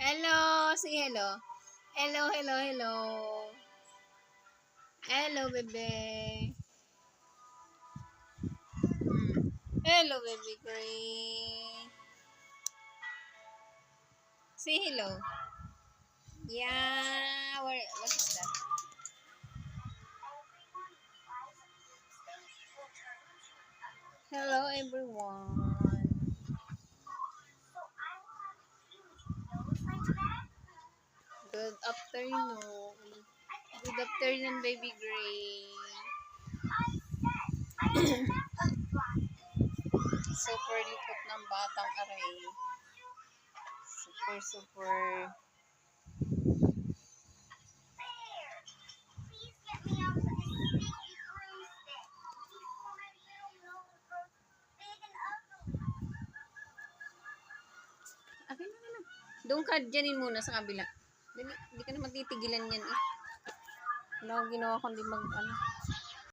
Hello, say hello. Hello, hello, hello. Hello, bebe. Hello, baby girl. Say hello. Yeah, what is that? Hello, everyone. Good afternoon. Good afternoon, baby Gray. Super likot ng batang aray. Super, super. Akin na. Doon ka dyanin muna sa kabila. Hindi ka na matitigilan yan eh. Wala akong ginawa kundi mag ano.